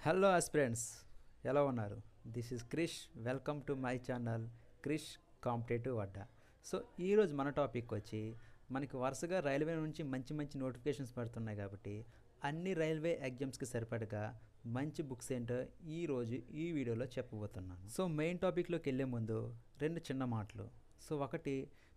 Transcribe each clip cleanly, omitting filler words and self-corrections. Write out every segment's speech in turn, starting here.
Hello aspirants, ఎలా ఉన్నారు? This is Krish. Welcome to my channel Krish competitive Adda. సో ఈరోజు మన టాపిక్ వచ్చి మనకి వరుసగా రైల్వే నుంచి మంచి మంచి నోటిఫికేషన్స్ పడుతున్నాయి కాబట్టి అన్ని రైల్వే ఎగ్జామ్స్కి సరిపడగా మంచి బుక్స్ ఏంటో ఈరోజు ఈ వీడియోలో చెప్పబోతున్నాను. సో మెయిన్ టాపిక్లోకి వెళ్ళే ముందు రెండు చిన్న మాటలు. సో ఒకటి,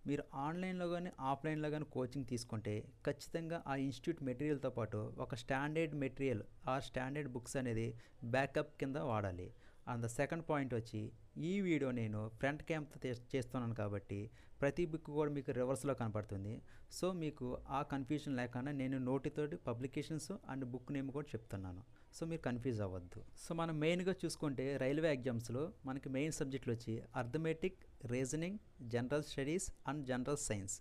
మీరు ఆన్లైన్లో కానీ ఆఫ్లైన్లో కానీ కోచింగ్ తీసుకుంటే ఖచ్చితంగా ఆ ఇన్స్టిట్యూట్ మెటీరియల్తో పాటు ఒక స్టాండర్డ్ మెటీరియల్ స్టాండర్డ్ బుక్స్ అనేది బ్యాకప్ కింద వాడాలి. అండ్ ద సెకండ్ పాయింట్ వచ్చి, ఈ వీడియో నేను ఫ్రంట్ క్యామ్తో చేస్తున్నాను కాబట్టి ప్రతి బుక్ కూడా మీకు రివర్స్లో కనపడుతుంది. సో మీకు ఆ కన్ఫ్యూజన్ లేకుండా నేను నోటితోటి పబ్లికేషన్స్ అండ్ బుక్ నేమ్ కూడా చెప్తున్నాను. సో మీరు కన్ఫ్యూజ్ అవ్వద్దు. సో మనం మెయిన్గా చూసుకుంటే రైల్వే ఎగ్జామ్స్లో మనకి మెయిన్ సబ్జెక్టులు వచ్చి arithmetic, reasoning, general studies and general science.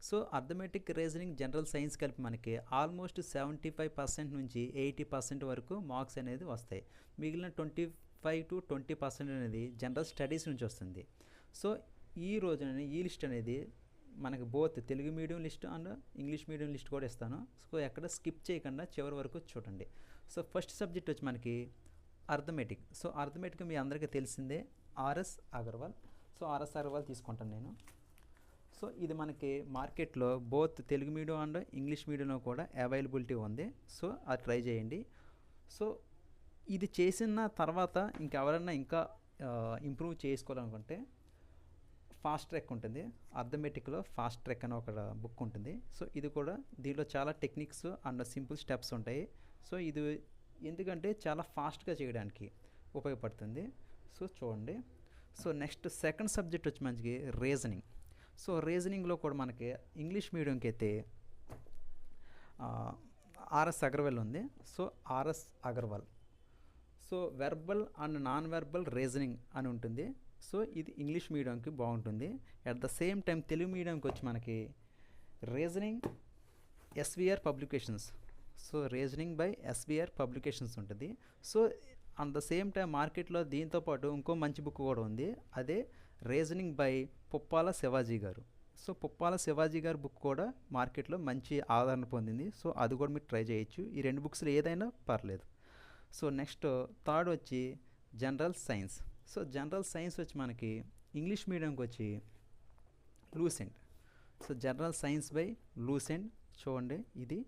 So arithmetic, reasoning, general science కలిపి మనకి ఆల్మోస్ట్ 75% నుంచి 80% వరకు మార్క్స్ అనేది వస్తాయి. మిగిలిన 25-20% అనేది జనరల్ స్టడీస్ నుంచి వస్తుంది. సో ఈ రోజున ఈ లిస్ట్ అనేది మనకి both Telugu medium list and English medium list కూడా ఇస్తాను. సో ఎక్కడ స్కిప్ చేయకుండా చివరి వరకు చూడండి. సో ఫస్ట్ సబ్జెక్ట్ వచ్చి మనకి అర్థమెటిక్. సో అర్థమెటిక్ మీ అందరికీ తెలిసిందే, RS Agarwal. So RS Agarwal తీసుకుంటాను నేను. సో ఇది మనకి మార్కెట్లో both Telugu medium and English మీడియంలో కూడా అవైలబిలిటీ ఉంది. సో అది ట్రై చేయండి. సో ఇది చేసిన తర్వాత ఇంకెవరన్నా ఇంకా ఇంప్రూవ్ చేసుకోవాలనుకుంటే ఫాస్ట్ ట్రాక్ ఉంటుంది. అర్థమెటిక్లో ఫాస్ట్ ట్రాక్ అని ఒక బుక్ ఉంటుంది. సో ఇది కూడా దీనిలో చాలా టెక్నిక్స్ అండ్ సింపుల్ స్టెప్స్ ఉంటాయి. సో ఇది ఎందుకంటే చాలా ఫాస్ట్గా చేయడానికి ఉపయోగపడుతుంది. సో చూడండి. సో నెక్స్ట్ సెకండ్ సబ్జెక్ట్ వచ్చి మనకి రీజనింగ్. సో రీజనింగ్లో కూడా మనకి ఇంగ్లీష్ మీడియంకి అయితే ఆర్ఎస్ అగర్వాల్ ఉంది. So RS Agarwal. So verbal and non verbal reasoning అని ఉంటుంది. సో ఇది ఇంగ్లీష్ మీడియంకి బాగుంటుంది. At the same time Telugu మీడియంకి వచ్చి మనకి reasoning SVR publications. So reasoning by SVR publications ఉంటుంది. So at the same time మార్కెట్లో దీంతోపాటు ఇంకో మంచి బుక్ కూడా ఉంది. అదే రీజనింగ్ బై పుప్పాల శివాజీ గారు. సో పుప్పాల శివాజీ గారి బుక్ కూడా మార్కెట్లో మంచి ఆదరణ పొందింది. సో అది కూడా మీరు ట్రై చేయొచ్చు. ఈ రెండు బుక్స్లో ఏదైనా పర్లేదు. సో నెక్స్ట్ థర్డ్ వచ్చి general science. So general science వచ్చి మనకి ఇంగ్లీష్ మీడియంకి వచ్చి Lucent. So general science by Lucent. చూడండి, ఇది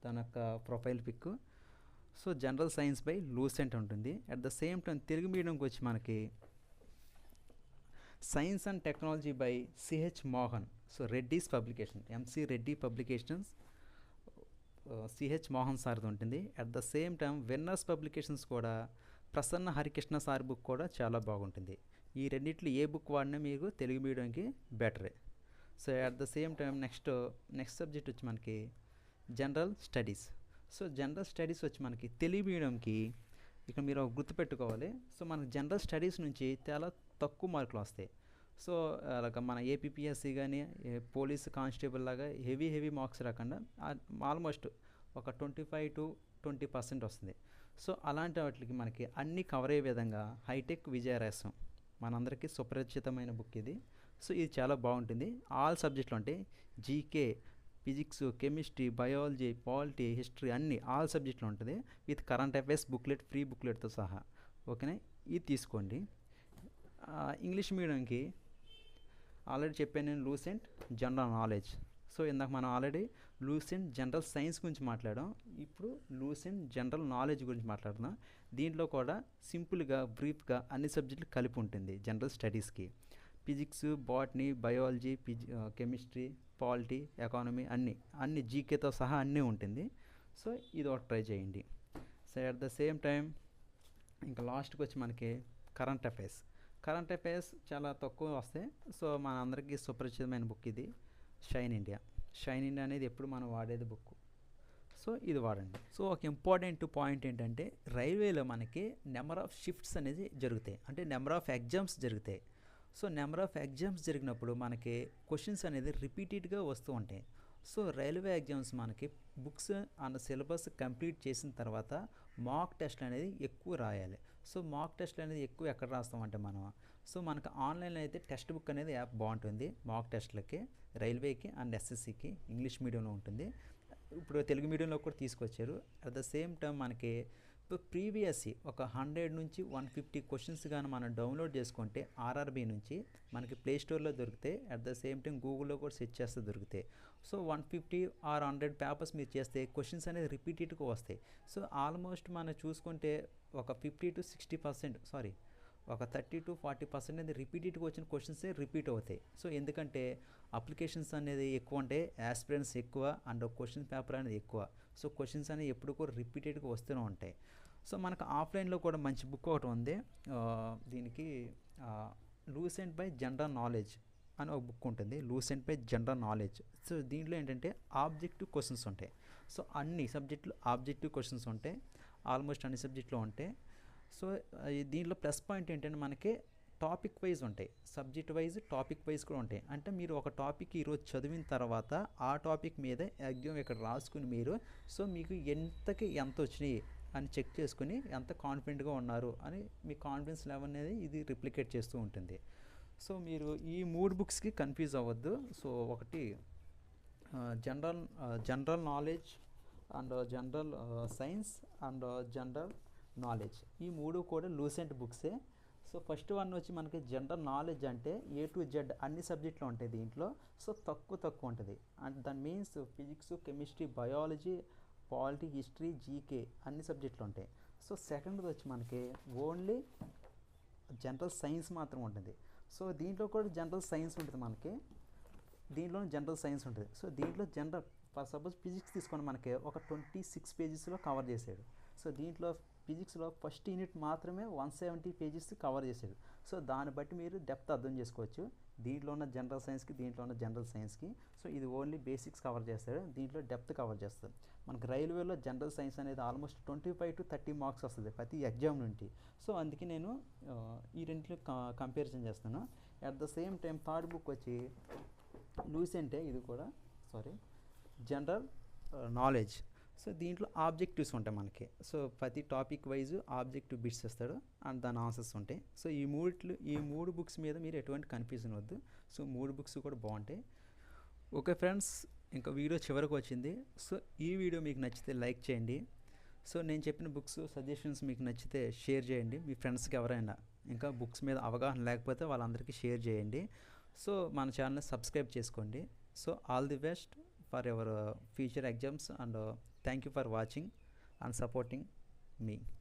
తన యొక్క profile pic. So general science by Lucent ఉంటుంది. At the same time Telugu మీడియంకి వచ్చి మనకి science and technology by CH Mohan. So Reddy's publication, MC Reddy publications, CH Mohan సార్ది ఉంటుంది. At the same time winners publications కూడా ప్రసన్న హరికృష్ణ సార్ బుక్ కూడా చాలా బాగుంటుంది. ఈ రెండిట్లో ఏ బుక్ వాడినా మీకు తెలుగు మీడియంకి బెటరే. So at the same time next subject వచ్చి మనకి general studies. So general studies వచ్చి మనకి తెలుగు మీడియంకి ఇక్కడ మీరు గుర్తుపెట్టుకోవాలి. సో మనకి జనరల్ స్టడీస్ నుంచి చాలా తక్కువ మార్కులు వస్తాయి. సో అలాగ మన ఏపీపీఎస్సీ కానీ పోలీస్ కానిస్టేబుల్ లాగా హెవీ మార్క్స్ రాకుండా ఆల్మోస్ట్ ఒక 25-20% వస్తుంది. సో అలాంటి వాటికి మనకి అన్నీ కవర్ అయ్యే విధంగా హైటెక్ విజయరహస్యం మనందరికీ సుపరిచితమైన బుక్ ఇది. సో ఇది చాలా బాగుంటుంది. ఆల్ సబ్జెక్టులు ఉంటాయి. GK, physics, chemistry, biology, polity, history అన్నీ ఆల్ సబ్జెక్టులు ఉంటుంది. With current affairs booklet, free బుక్లెట్తో సహా. ఓకేనా, ఇది తీసుకోండి. ఇంగ్లీష్ మీడియంకి ఆల్రెడీ చెప్పాను నేను, లూసెంట్ జనరల్ నాలెడ్జ్. సో ఇందాక మనం ఆల్రెడీ లూసెంట్ జనరల్ సైన్స్ గురించి మాట్లాడాం. ఇప్పుడు లూసెంట్ జనరల్ నాలెడ్జ్ గురించి మాట్లాడుతున్నాం. దీంట్లో కూడా సింపుల్గా బ్రీఫ్గా అన్ని సబ్జెక్టులు కలిపి ఉంటుంది. జనరల్ స్టడీస్కి physics, botany, biology, chemistry, polity, economy అన్ని జీకేతో సహా అన్నీ ఉంటుంది. సో ఇది ఒకటి ట్రై చేయండి. So at the same time ఇంకా లాస్ట్కి వచ్చి మనకి కరెంట్ అఫైర్స్ చాలా తక్కువ వస్తాయి. సో మన అందరికీ సుపరిచితమైన బుక్ ఇది, షైన్ ఇండియా అనేది ఎప్పుడు మనం వాడేది బుక్. సో ఇది వాడండి. సో ఒక ఇంపార్టెంట్ పాయింట్ ఏంటంటే రైల్వేలో మనకి నెంబర్ ఆఫ్ షిఫ్ట్స్ అనేది జరుగుతాయి, అంటే నెంబర్ ఆఫ్ ఎగ్జామ్స్ జరుగుతాయి. సో నెంబర్ ఆఫ్ ఎగ్జామ్స్ జరిగినప్పుడు మనకి క్వశ్చన్స్ అనేది రిపీటెడ్గా వస్తూ ఉంటాయి. సో రైల్వే ఎగ్జామ్స్ మనకి బుక్స్ అండ్ సిలబస్ కంప్లీట్ చేసిన తర్వాత మాక్ టెస్ట్ అనేది ఎక్కువ రాయాలి. సో మాక్ టెస్ట్ అనేది ఎక్కువ ఎక్కడ రాస్తామంటే సో మనకు ఆన్లైన్లో అయితే టెక్స్ట్ బుక్ అనేది యాప్ బాగుంటుంది మాక్ టెస్ట్లకి, రైల్వేకి అండ్ ఎస్ఎస్సికి ఇంగ్లీష్ మీడియంలో ఉంటుంది. ఇప్పుడు తెలుగు మీడియంలో కూడా తీసుకొచ్చారు. అట్ ద సేమ్ టైం మనకి ఇప్పుడు ప్రీవియస్ ఒక 100 నుంచి 150 క్వశ్చన్స్ కానీ మనం డౌన్లోడ్ చేసుకుంటే ఆర్ఆర్బీ నుంచి మనకి ప్లే స్టోర్లో దొరుకుతాయి. అట్ ద సేమ్ టైం గూగుల్లో కూడా సెర్చ్ చేస్తే దొరుకుతాయి. సో 150 ఆర్ 100 పేపర్స్ మీరు చేస్తే క్వశ్చన్స్ అనేది రిపీటెడ్గా వస్తాయి. సో ఆల్మోస్ట్ మనం చూసుకుంటే ఒక 50 to 60%, సారీ, ఒక 30 to 40% అనేది రిపీటెడ్గా వచ్చిన క్వశ్చన్సే రిపీట్ అవుతాయి. సో ఎందుకంటే అప్లికేషన్స్ అనేది ఎక్కువ ఉంటాయి, యాస్పిరెంట్స్ ఎక్కువ, అండ్ క్వశ్చన్ పేపర్ అనేది ఎక్కువ. సో క్వశ్చన్స్ అనేవి ఎప్పుడు కూడా రిపీటెడ్గా వస్తూనే ఉంటాయి. సో మనకు ఆఫ్లైన్లో కూడా మంచి బుక్ ఒకటి ఉంది, దీనికి లూసెంట్ బై జనరల్ నాలెడ్జ్ అని ఒక బుక్ ఉంటుంది, Lucent by general knowledge. So దీంట్లో ఏంటంటే ఆబ్జెక్టివ్ క్వశ్చన్స్ ఉంటాయి. సో అన్ని సబ్జెక్టులు ఆబ్జెక్టివ్ క్వశ్చన్స్ ఉంటాయి, ఆల్మోస్ట్ అన్ని సబ్జెక్టులో ఉంటాయి. సో దీంట్లో ప్లస్ పాయింట్ ఏంటంటే మనకి టాపిక్ వైజ్ ఉంటాయి, సబ్జెక్ట్ వైజ్ టాపిక్ వైజ్ కూడా ఉంటాయి. అంటే మీరు ఒక టాపిక్ ఈరోజు చదివిన తర్వాత ఆ టాపిక్ మీద ఎగ్జామ్ ఇక్కడ రాసుకుని మీరు సో మీకు ఎంతకి ఎంత వచ్చినాయి అని చెక్ చేసుకుని ఎంత కాన్ఫిడెంట్గా ఉన్నారు అని మీ కాన్ఫిడెన్స్ లెవెల్ అనేది ఇది రిప్లికేట్ చేస్తూ ఉంటుంది. సో మీరు ఈ 3 బుక్స్కి కన్ఫ్యూజ్ అవ్వద్దు. సో ఒకటి general knowledge and general science and general knowledge, ఈ 3 కూడా లూసెంట్ బుక్సే. సో ఫస్ట్ వన్ వచ్చి మనకి జనరల్ నాలెడ్జ్ అంటే A to Z అన్ని సబ్జెక్టులు ఉంటాయి దీంట్లో. సో తక్కువ ఉంటుంది. అండ్ దాని means physics, chemistry, biology, polity, history, GK అన్ని సబ్జెక్టులు ఉంటాయి. సో సెకండ్ది వచ్చి మనకి ఓన్లీ జనరల్ సైన్స్ మాత్రం ఉంటుంది. సో దీంట్లో కూడా జనరల్ సైన్స్ ఉంటుంది మనకి, దీంట్లో జనరల్ సైన్స్ ఉంటుంది. సో దీంట్లో జనరల్ ఫర్ సపోజ్ ఫిజిక్స్ తీసుకొని మనకి ఒక 26 పేజెస్లో కవర్ చేసాడు. సో దీంట్లో ఫిజిక్స్లో ఫస్ట్ యూనిట్ మాత్రమే 170 పేజెస్ కవర్ చేసాడు. సో దాన్ని బట్టి మీరు డెప్త్ అర్థం చేసుకోవచ్చు దీంట్లో ఉన్న జనరల్ సైన్స్కి, దీంట్లో ఉన్న జనరల్ సైన్స్కి. సో ఇది ఓన్లీ బేసిక్స్ కవర్ చేస్తాడు, దీంట్లో డెప్త్ కవర్ చేస్తాడు. మనకు రైల్వేలో జనరల్ సైన్స్ అనేది ఆల్మోస్ట్ 25 to 30 మార్క్స్ వస్తుంది ప్రతి ఎగ్జామ్ నుండి. సో అందుకే నేను ఈ రెండింటిలో కంపారిజన్ చేస్తాను. At the same time third book వచ్చి లూసెంటే, ఇది కూడా సారీ జనరల్ నాలెడ్జ్. సో దీంట్లో ఆబ్జెక్టివ్స్ ఉంటాయి మనకి. సో ప్రతి టాపిక్ వైజ్ ఆబ్జెక్టివ్ బిట్స్ ఇస్తాడు అండ్ దాని ఆన్సర్స్ ఉంటాయి. సో ఈ 3 బుక్స్ మీద మీరు ఎటువంటి కన్ఫ్యూజన్ వద్దు. సో 3 బుక్స్ కూడా బాగుంటాయి. ఓకే ఫ్రెండ్స్, ఇంకా వీడియో చివరికి వచ్చింది. సో ఈ వీడియో మీకు నచ్చితే లైక్ చేయండి. సో నేను చెప్పిన బుక్స్ సజెషన్స్ మీకు నచ్చితే షేర్ చేయండి. మీ ఫ్రెండ్స్కి ఎవరైనా ఇంకా బుక్స్ మీద అవగాహన లేకపోతే వాళ్ళందరికీ షేర్ చేయండి. సో మన ఛానల్ని సబ్స్క్రైబ్ చేసుకోండి. So all the best for your future exams and thank you for watching and supporting me.